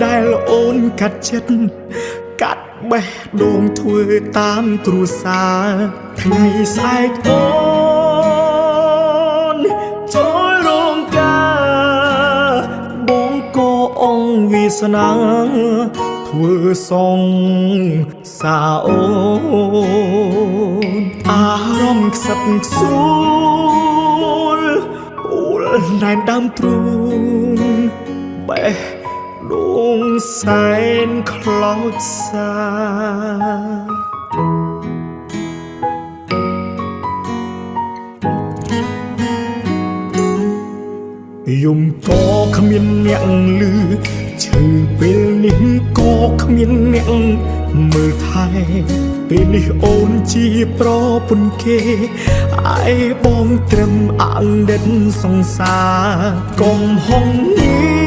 ដែលអូនកាត់ចិត្តកាត់បេះដូងធ្វើតាមគ្រួសារថ្ងៃស្អែកអូនចូលរោងការបងក៏អងវាសនាធ្វើសងសាអូនអារម្មណ៍ខ្សឹបខ្សួលអូលណែនដើមទ្រូងបេះដូងសែនខ្លោចសាយំក៏គ្មានអ្នកលឺឈឺពេលនេះក៏គ្មានអ្នកមើលថែពេលនេះអូនជាប្រពន្ធគេឯបងត្រឹមអង្ដិតសង្សារកុំហងនេះ